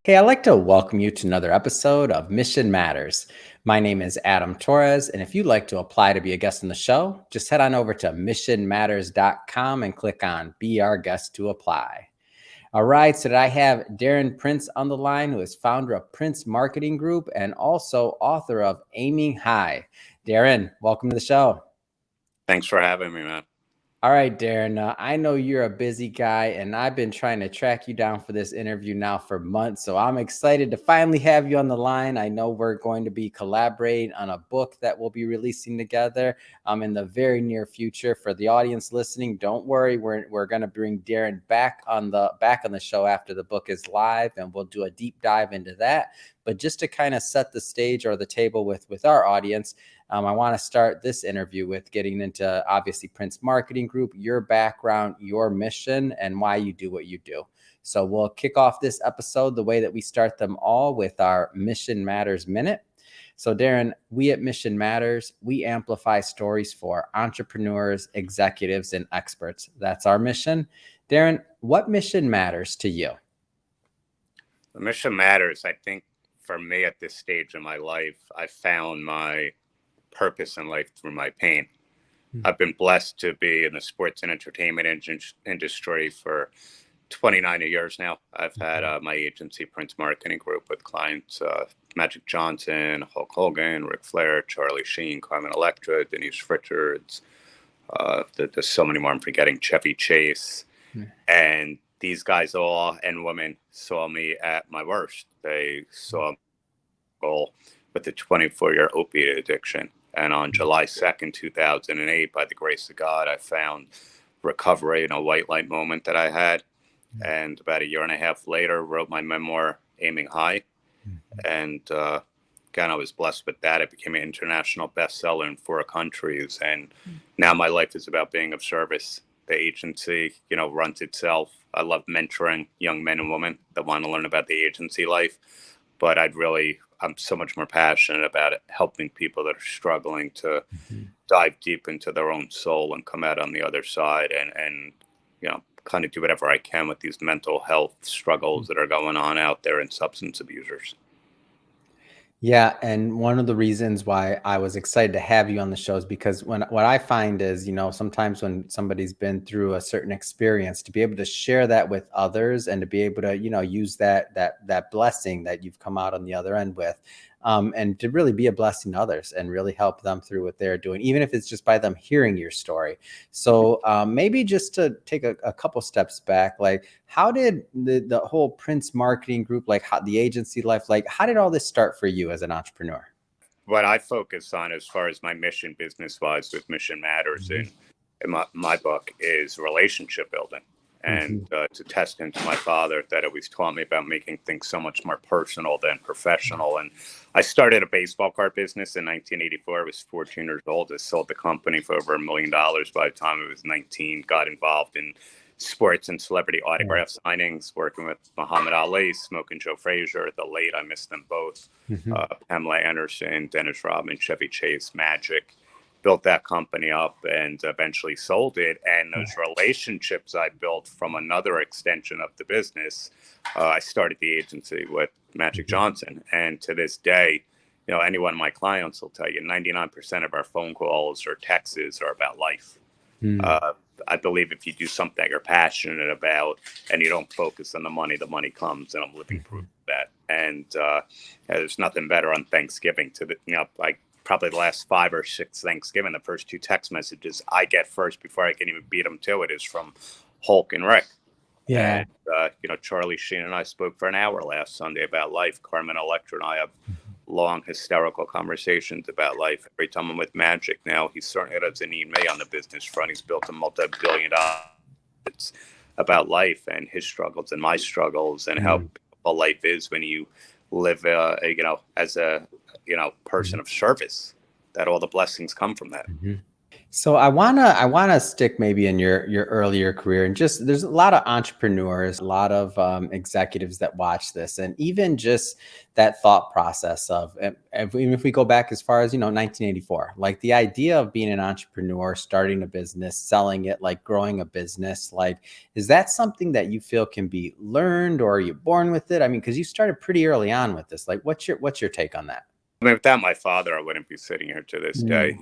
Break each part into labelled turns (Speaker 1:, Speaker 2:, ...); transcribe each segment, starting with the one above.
Speaker 1: Hey, I'd like to welcome you to another episode of Mission Matters. My name is Adam Torres, and if you'd like to apply to be a guest on the show, just head on over to missionmatters.com and click on Be Our Guest to apply. All right, so I have Darren Prince on the line, who is founder of Prince Marketing Group and also author of Aiming High. Darren, welcome to the show.
Speaker 2: Thanks for having me, man.
Speaker 1: All right, Darren, I know you're a busy guy, and I've been trying to track you down for this interview now for months. So I'm excited to finally have you on the line. I know we're going to be collaborating on a book that we'll be releasing together in the very near future. For the audience listening, don't worry, we're going to bring Darren back on the show after the book is live, and we'll do a deep dive into that. But just to kind of set the stage or the table with our audience, I want to start this interview with getting into, obviously, Prince Marketing Group, your background, your mission, and why you do what you do. So we'll kick off this episode the way that we start them all, with our Mission Matters Minute. So Darren, we at Mission Matters, we amplify stories for entrepreneurs, executives, and experts. That's our mission. Darren, what mission matters to you?
Speaker 2: The mission matters. I think for me at this stage in my life, I found my purpose in life through my pain. I've been blessed to be in the sports and entertainment industry for 29 years now. I've had my agency, Prince Marketing Group, with clients Magic Johnson, Hulk Hogan, Ric Flair, Charlie Sheen, Carmen Electra, Denise Richards. There's so many more I'm forgetting, Chevy Chase. And these guys all, and women, saw me at my worst. They saw me with a 24-year opiate addiction. And on July 2nd, 2008, by the grace of God, I found recovery in a white light moment that I had. And about a year and a half later, wrote my memoir, Aiming High. And again, I was blessed with that. It became an international bestseller in 4 countries. And now my life is about being of service. The agency, runs itself. I love mentoring young men and women that want to learn about the agency life. But I'm so much more passionate about it, helping people that are struggling to dive deep into their own soul and come out on the other side and kind of do whatever I can with these mental health struggles that are going on out there in substance abusers.
Speaker 1: Yeah, and one of the reasons why I was excited to have you on the show is because what I find is, sometimes when somebody's been through a certain experience, to be able to share that with others and to be able to, use that blessing that you've come out on the other end with, and to really be a blessing to others and really help them through what they're doing, even if it's just by them hearing your story. So maybe just to take a couple steps back, like, how did the whole Prince Marketing Group, like how the agency life, like how did all this start for you as an entrepreneur?
Speaker 2: What I focus on as far as my mission business-wise with Mission Matters in my book is relationship building. And it's a testament to my father that always taught me about making things so much more personal than professional. And I started a baseball card business in 1984. I was 14 years old. I sold the company for over $1 million by the time I was 19. Got involved in sports and celebrity autograph signings, working with Muhammad Ali, Smoking Joe Frazier, the late, I miss them both, Pamela Anderson, Dennis Rodman, Chevy Chase, Magic. Built that company up and eventually sold it. And those relationships I built from another extension of the business, I started the agency with Magic Johnson. And to this day, any one of my clients will tell you 99% of our phone calls or texts are about life. I believe if you do something that you're passionate about and you don't focus on the money comes, and I'm living proof of that. And there's nothing better on Thanksgiving probably the last 5 or 6 Thanksgiving, the first 2 text messages I get first before I can even beat them to it is from Hulk and Rick.
Speaker 1: Yeah.
Speaker 2: And, Charlie Sheen and I spoke for an hour last Sunday about life. Carmen Electra and I have long hysterical conversations about life. Every time I'm with Magic now, he certainly doesn't need me on the business front. He's built a multi-billion-dollar. It's about life and his struggles and my struggles and how beautiful life is when you live, as a person of service, that all the blessings come from that.
Speaker 1: So I wanna stick maybe in your earlier career, and just there's a lot of entrepreneurs, a lot of executives that watch this, and even just that thought process of even if we go back as far as 1984, like the idea of being an entrepreneur, starting a business, selling it, like growing a business, like is that something that you feel can be learned, or are you born with it? I mean, because you started pretty early on with this. Like, what's your take on that?
Speaker 2: I mean, without my father, I wouldn't be sitting here to this
Speaker 1: Mm,
Speaker 2: day.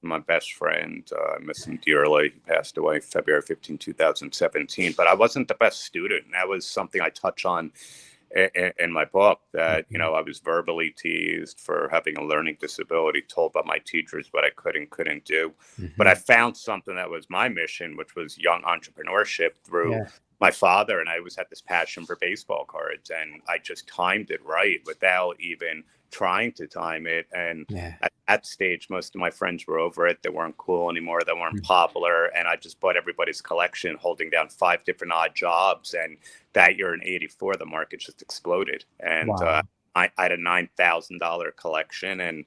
Speaker 2: My best friend, I miss him dearly. He passed away February 15, 2017. But I wasn't the best student. And that was something I touch on in my book, that,
Speaker 1: mhm,
Speaker 2: I was verbally teased for having a learning disability, told by my teachers what I could and couldn't do. But I
Speaker 1: mhm.
Speaker 2: found something that was my mission, which was young entrepreneurship through
Speaker 1: Yeah.
Speaker 2: my father. And I always had this passion for baseball cards, and I just timed it right without even trying to time it. And
Speaker 1: Yeah.
Speaker 2: at that stage, most of my friends were over it. They weren't cool anymore. They weren't
Speaker 1: Mm.
Speaker 2: popular. And I just bought everybody's collection, holding down 5 different odd jobs. And that year in '84, the market just exploded. And
Speaker 1: Wow.
Speaker 2: I had a $9,000 collection. And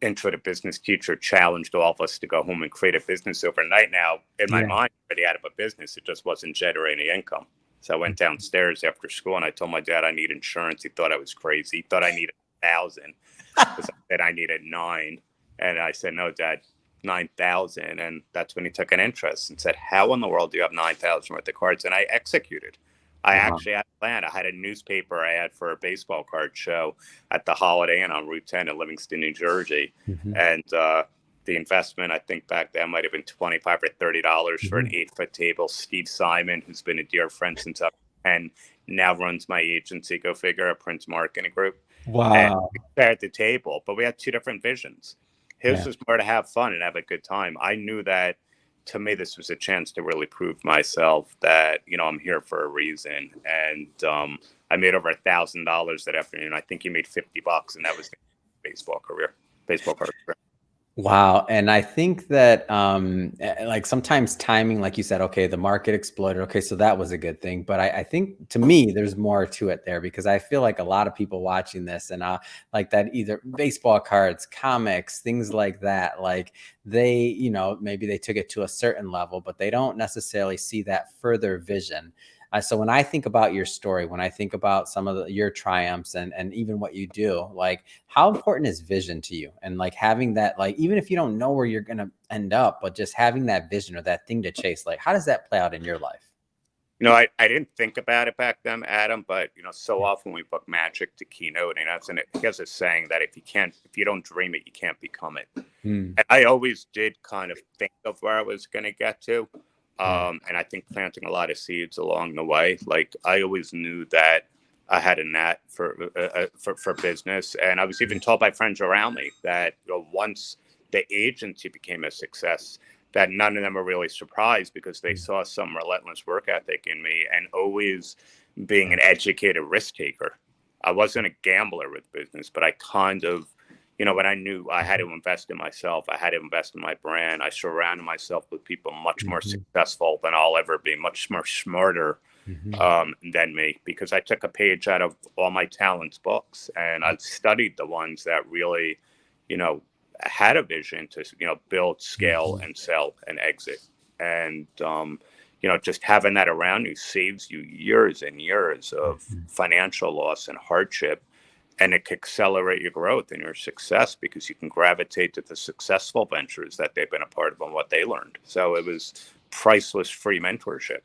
Speaker 2: Intro to Business teacher challenged all of us to go home and create a business overnight. Now, in my
Speaker 1: Yeah.
Speaker 2: mind, already out of a business, it just wasn't generating income. So I went downstairs after school and I told my dad I need insurance. He thought I was crazy. He thought I needed 1,000 because I said I needed nine. And I said, no, Dad, 9,000. And that's when he took an interest and said, how in the world do you have 9,000 worth of cards? And I executed. I
Speaker 1: Wow.
Speaker 2: actually had a plan. I had a newspaper I had for a baseball card show at the Holiday Inn on Route 10 in Livingston, New Jersey.
Speaker 1: Mhm.
Speaker 2: And the investment, I think back then, might have been $25 or $30 for an
Speaker 1: Mhm.
Speaker 2: 8-foot table. Steve Simon, who's been a dear friend since I was 10, now runs my agency, go figure, a Prince Marketing Group. And
Speaker 1: Wow.
Speaker 2: we sat at the table, but we had two different visions. His
Speaker 1: Yeah.
Speaker 2: was more to have fun and have a good time. I knew that, to me, this was a chance to really prove myself that, I'm here for a reason. And I made over $1,000 that afternoon. I think he made $50, and that was the baseball card career.
Speaker 1: Wow, and I think that, like, sometimes timing, like you said, okay, the market exploded, okay, so that was a good thing, but I think, to me, there's more to it there, because I feel like a lot of people watching this and, like that either baseball cards, comics, things like that, like, they, maybe they took it to a certain level, but they don't necessarily see that further vision. So when I think about your story, when I think about some of your triumphs and even what you do, like how important is vision to you? And like having that, like even if you don't know where you're gonna end up, but just having that vision or that thing to chase, like how does that play out in your life?
Speaker 2: I didn't think about it back then, Adam, but so
Speaker 1: Yeah.
Speaker 2: often we book magic to keynote, and that's, and it has a saying that if you don't dream it, you can't become it.
Speaker 1: Mm,
Speaker 2: And I always did kind of think of where I was going to get to.
Speaker 1: yeah.
Speaker 2: And I think planting a lot of seeds along the way. Like I always knew that I had a knack for business, and I was even told by friends around me that once the agency became a success, that none of them were really surprised because they
Speaker 1: Mm,
Speaker 2: saw some relentless work ethic in me and always being
Speaker 1: yeah.
Speaker 2: an educated risk taker. I wasn't a gambler with business, but I kind of, when I knew I had
Speaker 1: Mhm,
Speaker 2: to invest in myself, I had to invest in my brand. I surrounded myself with people much more
Speaker 1: mhm,
Speaker 2: successful than I'll ever be, much more smarter
Speaker 1: mhm,
Speaker 2: than me, because I took a page out of all my talents books and I studied the ones that really, you know, had a vision to, build, scale,
Speaker 1: mhm,
Speaker 2: and sell and exit. And, just having that around you saves you years and years of
Speaker 1: mhm.
Speaker 2: financial loss and hardship, and it can accelerate your growth and your success because you can gravitate to the successful ventures that they've been a part of and what they learned. So it was priceless free mentorship.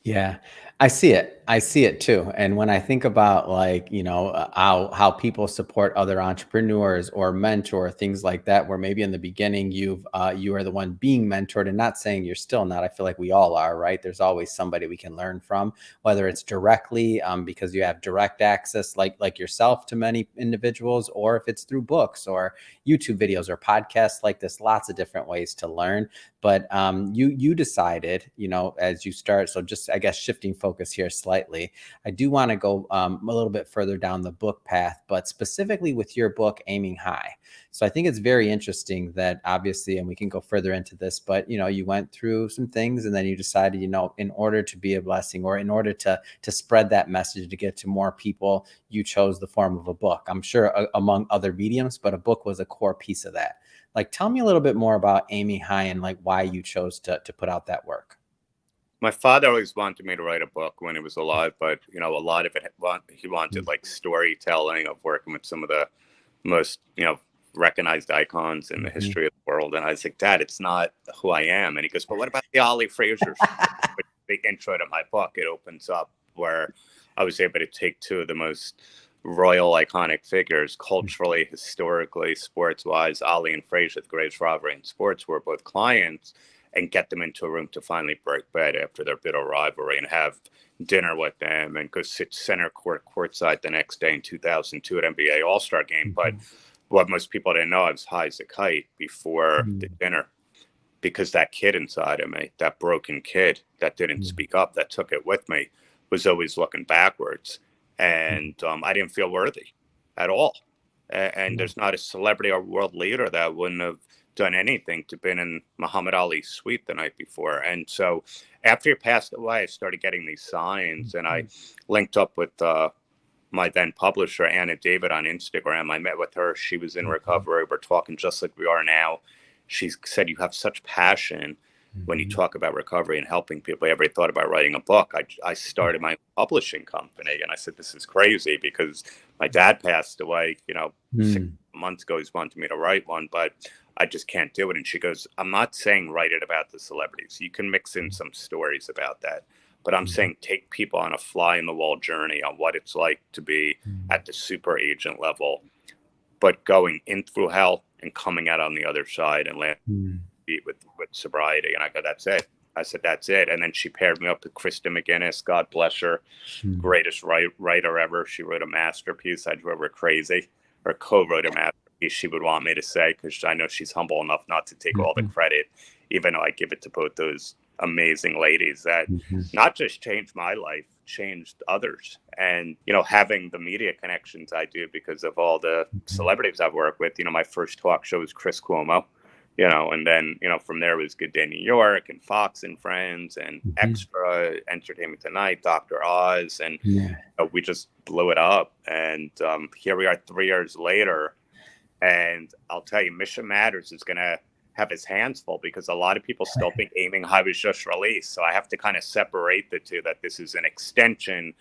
Speaker 1: Yeah, I see it. I see it too. And when I think about like, how people support other entrepreneurs or mentor things like that, where maybe in the beginning you are the one being mentored, and not saying you're still not. I feel like we all are, right? There's always somebody we can learn from, whether it's directly, because you have direct access, like yourself, to many individuals, or if it's through books or YouTube videos or podcasts like this. Lots of different ways to learn. But you decided, as you start, so just I guess shifting focus focus here slightly. I do want to go a little bit further down the book path, but specifically with your book, Aiming High. So I think it's very interesting that obviously, and we can go further into this, but you went through some things and then you decided, in order to be a blessing or in order to spread that message, to get to more people, you chose the form of a book. I'm sure among other mediums, but a book was a core piece of that. Like, tell me a little bit more about Aiming High and like why you chose to put out that work.
Speaker 2: My father always wanted me to write a book when he was alive, but a lot of it he wanted like storytelling of working with some of the most recognized icons in the history of the world. And I was like, Dad, it's not who I am. And he goes, but what about the Ollie Fraser story? Which is the intro to my book. It opens up where I was able to take two of the most royal iconic figures, culturally, historically, sports wise. Ollie and Fraser, the greatest rivalry in sports, were both clients, and get them into a room to finally break bread after their bitter rivalry and have dinner with them and go sit center court courtside the next day in 2002 at NBA All-Star game. But what most people didn't know, I was high as a kite before the dinner, because that kid inside of me, that broken kid that didn't speak up, that took it with me, was always looking backwards. And I didn't feel worthy at all. And there's not a celebrity or world leader that wouldn't have done anything to been in Muhammad Ali's suite the night before. And so after he passed away, I started getting these signs, and I linked up with my then publisher, Anna David, on Instagram. I met with her. She was in recovery. We're talking just like we are now. She said, you have such passion when you talk about recovery and helping people. I ever thought about writing a book. I started my publishing company, and I said, this is crazy because my dad passed away, 6 months ago. He's wanted me to write one, but I just can't do it. And she goes, I'm not saying write it about the celebrities. You can mix in some stories about that. But I'm saying take people on a fly in the wall journey on what it's like to be at the super agent level, but going in through hell and coming out on the other side and landing with sobriety. And I go, that's it. I said, that's it. And then she paired me up with Krista McGinnis. God bless her. Greatest writer ever. She wrote a masterpiece. I drove her crazy. Or co-wrote a masterpiece, she would want me to say, because I know she's humble enough not to take all the credit, even though I give it to both those amazing ladies that not just changed my life, changed others. And, having the media connections I do because of all the celebrities I've worked with, my first talk show was Chris Cuomo, and then, from there was Good Day New York and Fox and Friends and Extra, Entertainment Tonight, Dr. Oz. And we just blew it up. And here we are 3 years later. And I'll tell you, Mission Matters is going to have his hands full because a lot of people still think Aiming High was just released. So I have to kind of separate the two, that this is an extension,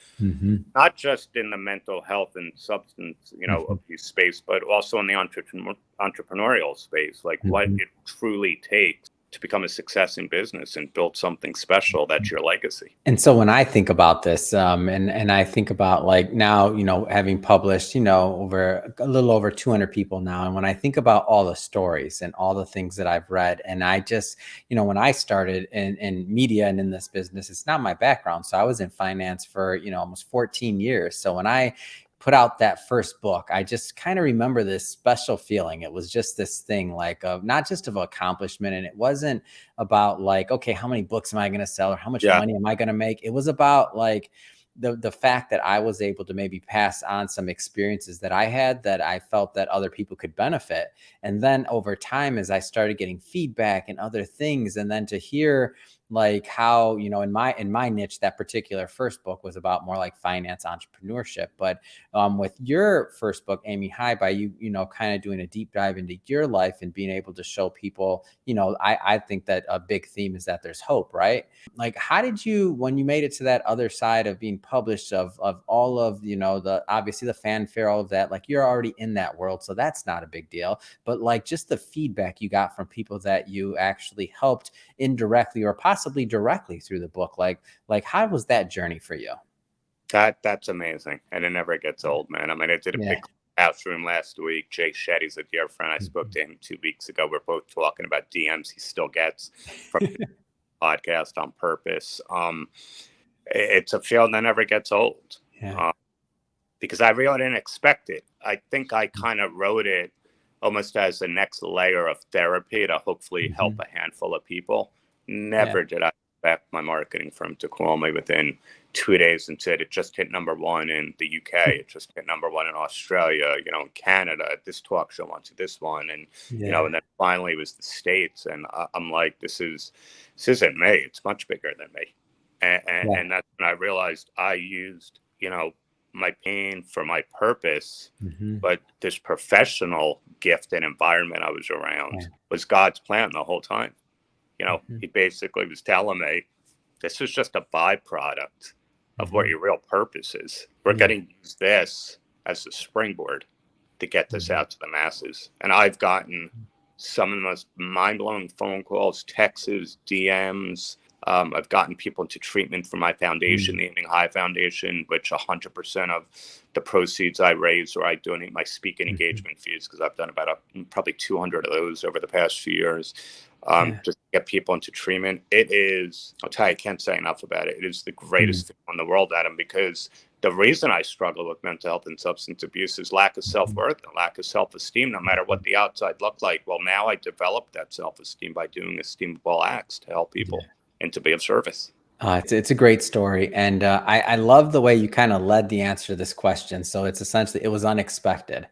Speaker 2: not just in the mental health and substance, abuse space, but also in the entrepreneurial space, like what it truly takes to become a success in business and build something special that's your legacy.
Speaker 1: And so when I think about this, and I think about like now, having published, over a little over 200 people now. And when I think about all the stories and all the things that I've read, and I just, when I started in media and in this business, it's not my background. So I was in finance for, almost 14 years. So when I put out that first book, I just kind of remember this special feeling. It was just this thing like of not just of accomplishment. And it wasn't about like, okay, how many books am I going to sell or how much money am I going to make? It was about like the fact that I was able to maybe pass on some experiences that I had that I felt that other people could benefit. And then over time, as I started getting feedback and other things, and then to hear like how, in my niche, that particular first book was about more like finance entrepreneurship. But with your first book, Aiming High, by you, kind of doing a deep dive into your life and being able to show people, I think that a big theme is that there's hope, right? Like, how did you, when you made it to that other side of being published, of all of, the, obviously the fanfare, all of that, like you're already in that world, so that's not a big deal. But like just the feedback you got from people that you actually helped indirectly or possibly directly through the book, like how was that journey for you?
Speaker 2: That's amazing, and it never gets old, man. I mean, I did a big house room last week. Jay Shetty's a dear friend. I spoke to him 2 weeks ago. We're both talking about DMs he still gets from the podcast on purpose. It's a feeling that never gets old, because I really didn't expect it. I think I kind of wrote it almost as the next layer of therapy to hopefully help a handful of people. Never did I expect my marketing firm to call me within 2 days and said it just hit #1 in the UK, it just hit #1 in Australia, in Canada. This talk show wants this one, and
Speaker 1: Yeah.
Speaker 2: and then finally it was the States, and I'm like, this isn't me. It's much bigger than me,
Speaker 1: Yeah.
Speaker 2: and that's when I realized I used my pain for my purpose,
Speaker 1: Hmm.
Speaker 2: but this professional gift and environment I was around
Speaker 1: Yeah.
Speaker 2: was God's plan the whole time.
Speaker 1: Hmm.
Speaker 2: He basically was telling me this is just a byproduct of what
Speaker 1: Hmm.
Speaker 2: your real purpose is. We're
Speaker 1: Yeah.
Speaker 2: going to use this as a springboard to get this
Speaker 1: Hmm.
Speaker 2: out to the masses. And I've gotten some of the most mind blowing phone calls, texts, DMs. I've gotten people into treatment for my foundation,
Speaker 1: Hmm.
Speaker 2: the Aiming High Foundation, which 100% of the proceeds I raise, or I donate my speaking
Speaker 1: Hmm.
Speaker 2: engagement fees, because I've done about probably 200 of those over the past few years,
Speaker 1: Yeah.
Speaker 2: just to get people into treatment. It is, I'll tell you, I can't say enough about it. It is the
Speaker 1: Hmm.
Speaker 2: greatest thing in the world, Adam, because the reason I struggle with mental health and substance abuse is lack of self-worth and lack of self-esteem, no matter what the outside looked like. Well, now I developed that self-esteem by doing esteemable acts to help
Speaker 1: Yeah.
Speaker 2: people and to be of service.
Speaker 1: It's a great story, and I love the way you kind of led the answer to this question. So it's essentially it was unexpected.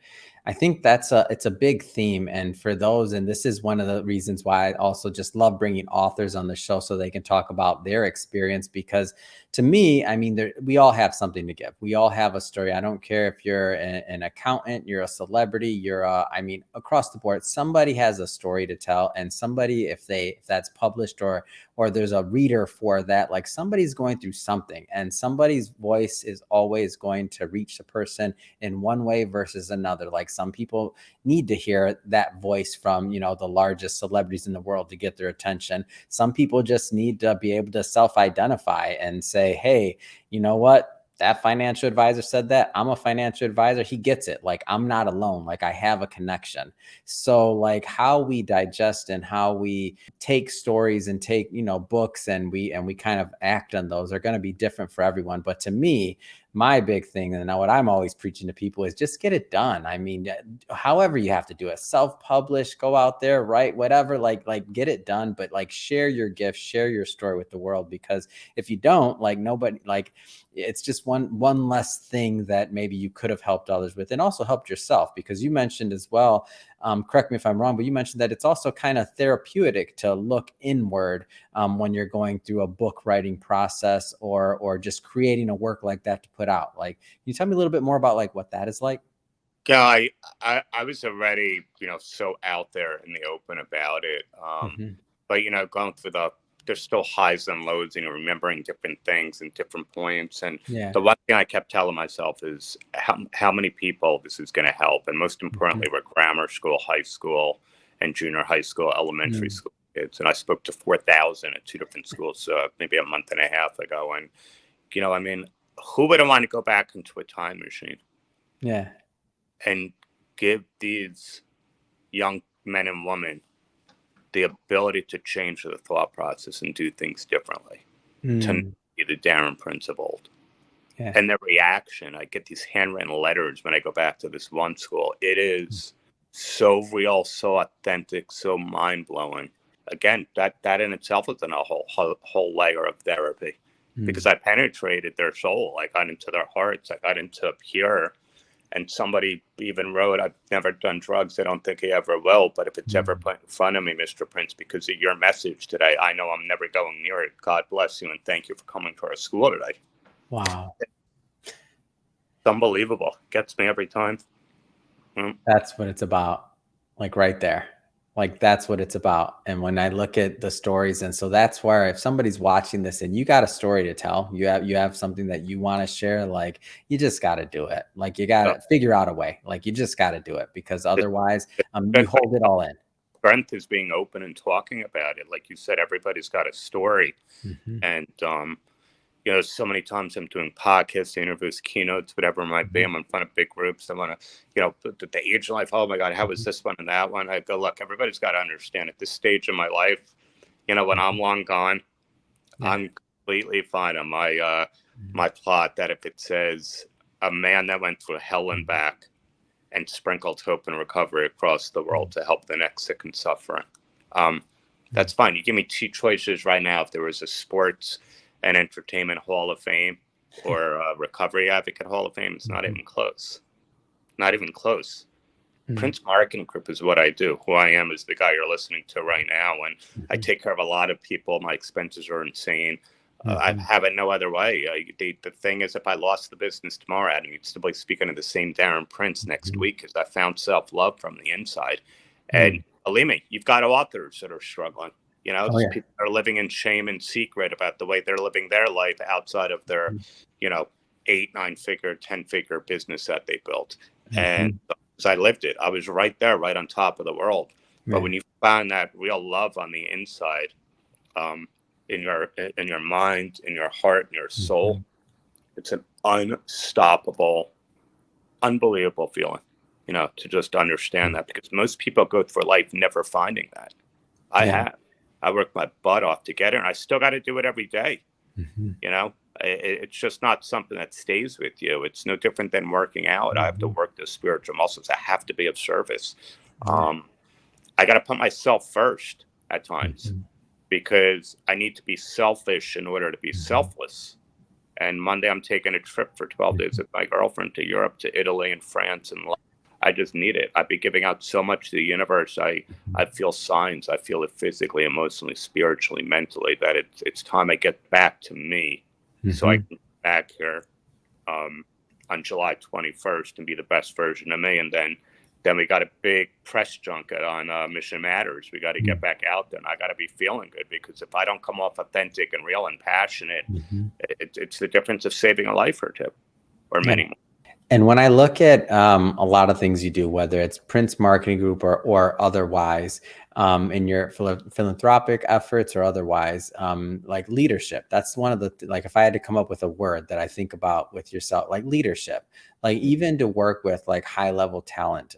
Speaker 1: I think it's a big theme, and for those, and this is one of the reasons why I also just love bringing authors on the show so they can talk about their experience. Because to me, I mean, we all have something to give. We all have a story. I don't care if you're an accountant, you're a celebrity, I mean, across the board, somebody has a story to tell, and somebody, if that's published or there's a reader for that, like somebody's going through something, and somebody's voice is always going to reach the person in one way versus another. Like some people need to hear that voice from the largest celebrities in the world to get their attention. Some people just need to be able to self-identify and say, hey, you know what, that financial advisor said that, I'm a financial advisor, he gets it, like I'm not alone, like I have a connection. So like how we digest and how we take stories and take books, and we kind of act on those are going to be different for everyone. But to me, my big thing, and now what I'm always preaching to people, is just get it done. I mean, however you have to do it, self-publish, go out there, write whatever, like get it done, but like share your gift, share your story with the world. Because if you don't, like nobody, like it's just one less thing that maybe you could have helped others with, and also helped yourself. Because you mentioned as well, correct me if I'm wrong, but you mentioned that it's also kind of therapeutic to look inward when you're going through a book writing process, or just creating a work like that to put out. Like, can you tell me a little bit more about like what that is like?
Speaker 2: Yeah, I was already, so out there in the open about it.
Speaker 1: Hmm.
Speaker 2: But, going through there's still highs and lows, remembering different things and different points. And
Speaker 1: Yeah.
Speaker 2: the one thing I kept telling myself is how many people this is going to help. And most
Speaker 1: Hmm.
Speaker 2: importantly, we're grammar school, high school, and junior high school, elementary
Speaker 1: Mm.
Speaker 2: school kids. And I spoke to 4,000 at two different schools, maybe a month and a half ago. And, I mean, who wouldn't want to go back into a time machine
Speaker 1: Yeah.
Speaker 2: and give these young men and women the ability to change the thought process and do things differently, to
Speaker 1: Mm.
Speaker 2: be the Darren Prince of old.
Speaker 1: Yeah.
Speaker 2: And their reaction, I get these handwritten letters when I go back to this one school. It is so real, so authentic, so mind blowing. Again, that in itself is a whole layer of therapy, because
Speaker 1: Mm.
Speaker 2: I penetrated their soul. I got into their hearts. I got into pure. And somebody even wrote, I've never done drugs. I don't think he ever will. But if it's ever
Speaker 1: Mm.
Speaker 2: put in front of me, Mr. Prince, because of your message today, I know I'm never going near it. God bless you. And thank you for coming to our school today.
Speaker 1: Wow.
Speaker 2: It's unbelievable. Gets me every time. Mm.
Speaker 1: That's what it's about. Like right there. Like that's what it's about. And when I look at the stories, and so that's where if somebody's watching this and you got a story to tell, you have something that you want to share, like you just got to do it. Like you got
Speaker 2: So
Speaker 1: to figure out a way. Like you just got to do it, because
Speaker 2: the,
Speaker 1: otherwise
Speaker 2: the
Speaker 1: you
Speaker 2: strength,
Speaker 1: hold it all in.
Speaker 2: strength is being open and talking about it. Like you said, everybody's got a story.
Speaker 1: Hmm.
Speaker 2: And so many times I'm doing podcasts, interviews, keynotes, whatever it might be.
Speaker 1: Hmm.
Speaker 2: I'm in front of big groups. I want to, the age of life. Oh my God, how was
Speaker 1: Hmm.
Speaker 2: this one and that one? I go, look, everybody's got to understand at this stage of my life, when I'm
Speaker 1: Hmm.
Speaker 2: long gone,
Speaker 1: Yeah.
Speaker 2: I'm completely fine on
Speaker 1: Hmm.
Speaker 2: my plot that if it says a man that went through hell and
Speaker 1: Hmm.
Speaker 2: back and sprinkled hope and recovery across the world to help the next sick and suffering. Um, That's fine. You give me two choices right now. If there was a sports and entertainment Hall of Fame or a recovery advocate Hall of Fame, it's not even close. Not even close. Prince Marketing Group is what I do. Who I am is the guy you're listening to right now. And I take care of a lot of people. My expenses are insane. I have it no other way. The thing is, if I lost the business tomorrow, Adam, you'd still be speaking to the same Darren Prince next week, because I found self-love from the inside. And believe me, you've got authors that are struggling. People are living in shame and secret about the way they're living their life outside of their, 8, 9-figure, 10-figure business that they built. And as I lived it, I was right there, right on top of the world. But when you find that real love on the inside, in your mind, in your heart, in your soul, it's an unstoppable, unbelievable feeling, to just understand that, because most people go through life never finding that. I worked my butt off to get it, and I still got to do it every day. It's just not something that stays with you. It's no different than working out. I have to work the spiritual muscles. I have to be of service. I got to put myself first at times, because I need to be selfish in order to be selfless. And Monday, I'm taking a trip for 12 days with my girlfriend to Europe, to Italy and France. And I just need it. I've been giving out so much to the universe. I feel signs. I feel it physically, emotionally, spiritually, mentally, that it's time I get back to me, so I can get back here on July 21st and be the best version of me. And then we got a big press junket on Mission Matters. We got to get back out there, and I got to be feeling good, because if I don't come off authentic and real and passionate, it's the difference of saving a life or two, or many more.
Speaker 1: And when I look at a lot of things you do, whether it's Prince Marketing Group or otherwise, in your philanthropic efforts or otherwise, like leadership, that's one of the, like, if I had to come up with a word that I think about with yourself, like leadership, like even to work with like high level talent,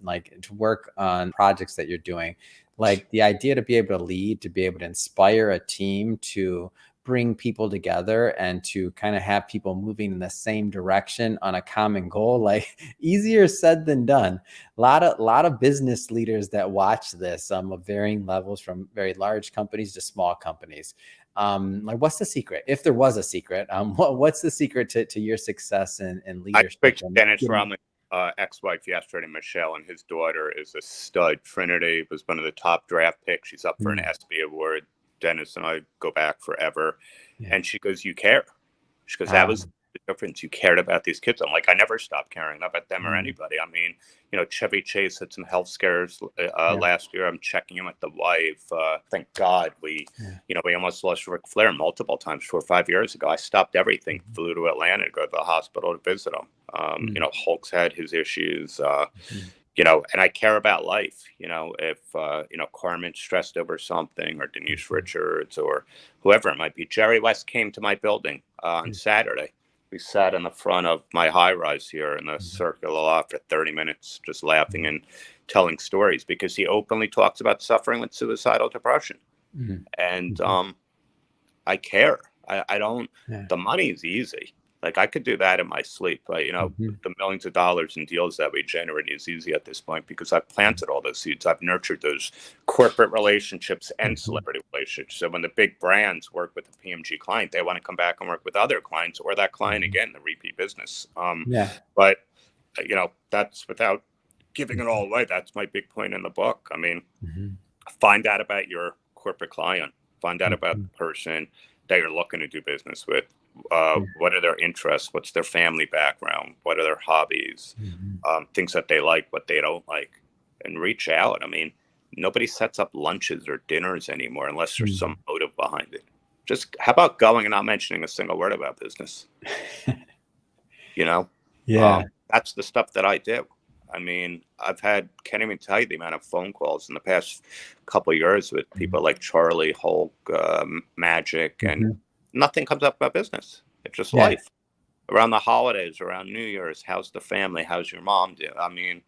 Speaker 1: like to work on projects that you're doing, like the idea to be able to lead, to be able to inspire a team, to bring people together and to kind of have people moving in the same direction on a common goal, like easier said than done. A lot of business leaders that watch this, of varying levels, from very large companies to small companies. Like, what's the secret? If there was a secret, what's the secret to your success in leadership?
Speaker 2: I spoke to Dennis Romley's ex-wife yesterday, Michelle, and his daughter is a stud. Trinity was one of the top draft picks. She's up for an ESPY award. Dennis and I go back forever. And she goes, "You care." She goes, "That was the difference. You cared about these kids." I'm like, I never stopped caring about them or anybody. I mean, Chevy Chase had some health scares last year. I'm checking in with the wife. Thank God we almost lost Ric Flair multiple times 4 or 5 years ago. I stopped everything, flew to Atlanta to go to the hospital to visit him. Hulk's had his issues. And I care about life. If Carmen's stressed over something, or Denise Richards, or whoever it might be. Jerry West came to my building on Saturday. We sat in the front of my high rise here in the circle a lot for 30 minutes, just laughing and telling stories, because he openly talks about suffering with suicidal depression. And I care. I don't. The money is easy. Like, I could do that in my sleep, but the millions of dollars in deals that we generate is easy at this point, because I've planted all those seeds. I've nurtured those corporate relationships and celebrity relationships. So when the big brands work with a PMG client, they want to come back and work with other clients, or that client again, the repeat business. But that's without giving it all away. That's my big point in the book. I mean, find out about your corporate client. Find out about the person that you're looking to do business with. What are their interests? What's their family background? What are their hobbies? Things that they like, what they don't like, and reach out. I mean, nobody sets up lunches or dinners anymore unless there's some motive behind it. Just how about going and not mentioning a single word about business? That's the stuff that I do. I mean, can't even tell you the amount of phone calls in the past couple of years with people like Charlie, Hulk, Magic, and nothing comes up about business. It's just life. Around the holidays, around New Year's, how's the family? How's your mom do? I mean,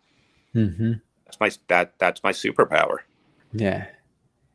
Speaker 2: that's my superpower.
Speaker 1: Yeah.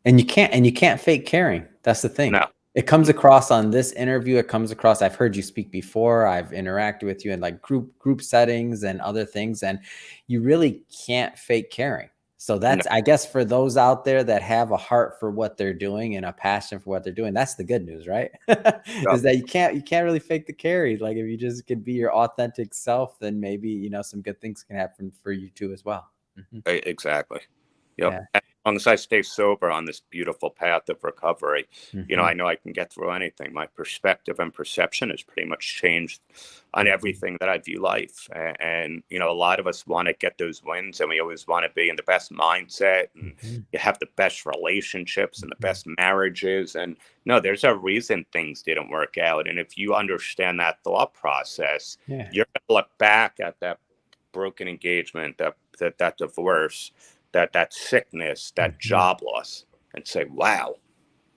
Speaker 1: And you can't fake caring. That's the thing.
Speaker 2: No.
Speaker 1: It comes across on this interview. It comes across. I've heard you speak before. I've interacted with you in like group settings and other things. And you really can't fake caring. So
Speaker 2: No,
Speaker 1: that's, I guess, for those out there that have a heart for what they're doing and a passion for what they're doing, that's the good news, right?
Speaker 2: no,
Speaker 1: Is that you can't really fake the carry. Like if you just can be your authentic self, then maybe, some good things can happen for you too as well. Mhm.
Speaker 2: exactly. Yep.
Speaker 1: Yeah.
Speaker 2: As long as I stay sober on this beautiful path of recovery,
Speaker 1: Mhm.
Speaker 2: I know I can get through anything. My perspective and perception has pretty much changed on
Speaker 1: Mhm.
Speaker 2: everything that I view life. A lot of us want to get those wins and we always want to be in the best mindset and
Speaker 1: Mhm.
Speaker 2: you have the best relationships and the
Speaker 1: Mhm.
Speaker 2: best marriages. And no, there's a reason things didn't work out. And if you understand that thought process,
Speaker 1: Yeah.
Speaker 2: you're going to look back at that broken engagement, that divorce, that sickness, that
Speaker 1: Mhm.
Speaker 2: job loss, and say, "Wow,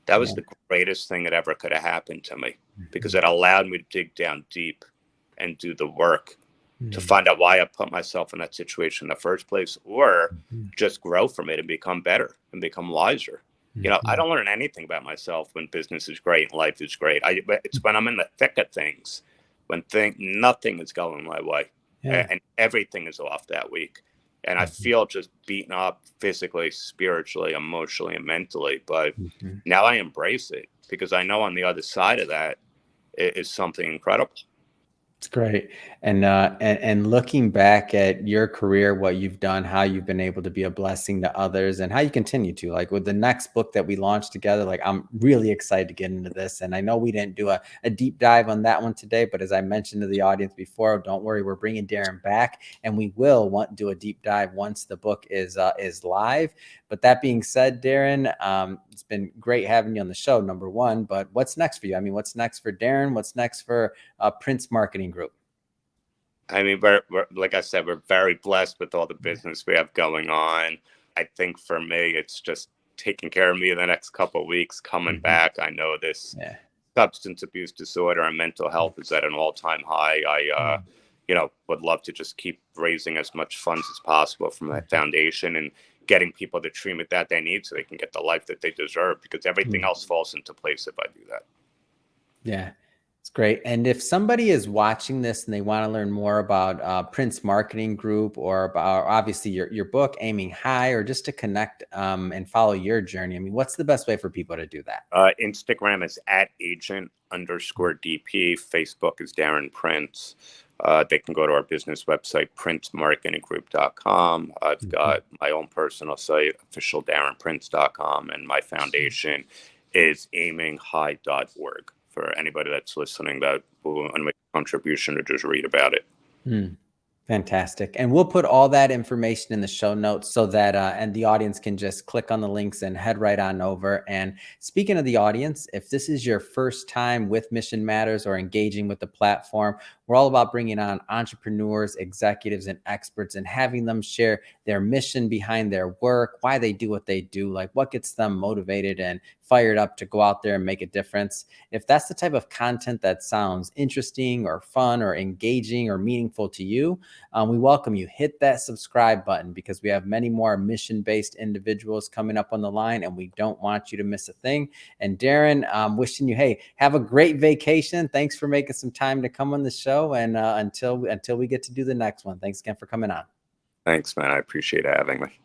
Speaker 2: that was
Speaker 1: Yeah.
Speaker 2: the greatest thing that ever could have happened to me," because
Speaker 1: Mhm.
Speaker 2: it allowed me to dig down deep and do the work to
Speaker 1: Mhm.
Speaker 2: find out why I put myself in that situation in the first place, or
Speaker 1: Mhm.
Speaker 2: just grow from it and become better and become wiser. I
Speaker 1: Mhm.
Speaker 2: don't learn anything about myself when business is great and life is great. It's when I'm in the thick of things, when nothing is going my way,
Speaker 1: Yeah.
Speaker 2: and everything is off that week, and I
Speaker 1: Mhm.
Speaker 2: feel just beaten up physically, spiritually, emotionally, and mentally. But
Speaker 1: Mhm.
Speaker 2: now I embrace it because I know on the other side of that is something incredible.
Speaker 1: It's great. And looking back at your career, what you've done, how you've been able to be a blessing to others, and how you continue to, like with the next book that we launched together, like I'm really excited to get into this. And I know we didn't do a deep dive on that one today, but as I mentioned to the audience before, don't worry, we're bringing Darren back, and we will do a deep dive once the book is live. But that being said, Darren, it's been great having you on the show, number one. But what's next for you? I mean, what's next for Darren? What's next for Prince Marketing Group?
Speaker 2: I mean, we're like I said, we're very blessed with all the
Speaker 1: Yeah.
Speaker 2: business we have going on. I think for me, it's just taking care of me in the next couple of weeks, coming
Speaker 1: Mhm.
Speaker 2: back. I know this
Speaker 1: Yeah.
Speaker 2: substance abuse disorder and mental health is at an all-time high.
Speaker 1: Mhm.
Speaker 2: Would love to just keep raising as much funds as possible from that
Speaker 1: Mhm.
Speaker 2: foundation and getting people the treatment that they need so they can get the life that they deserve because everything
Speaker 1: Mhm.
Speaker 2: else falls into place if I do that.
Speaker 1: Yeah, it's great. And if somebody is watching this and they want to learn more about Prince Marketing Group or about obviously your book, Aiming High, or just to connect and follow your journey, I mean, what's the best way for people to do that?
Speaker 2: Instagram is at agent_DP. Facebook is Darren Prince. They can go to our business website, princemarketinggroup.com. I've
Speaker 1: Mhm.
Speaker 2: got my own personal site, officialdarrenprince.com, and my foundation is aiminghigh.org for anybody that's listening that will want to make a contribution or just read about it.
Speaker 1: Hmm. Fantastic. And we'll put all that information in the show notes so that and the audience can just click on the links and head right on over. And speaking of the audience, if this is your first time with Mission Matters or engaging with the platform, we're all about bringing on entrepreneurs, executives, and experts and having them share their mission behind their work, why they do what they do, like what gets them motivated and fired up to go out there and make a difference. If that's the type of content that sounds interesting or fun or engaging or meaningful to you, we welcome you. Hit that subscribe button because we have many more mission-based individuals coming up on the line, and we don't want you to miss a thing. And Darren, wishing you, hey, have a great vacation. Thanks for making some time to come on the show. And until we get to do the next one, thanks again for coming on.
Speaker 2: Thanks, man. I appreciate having me.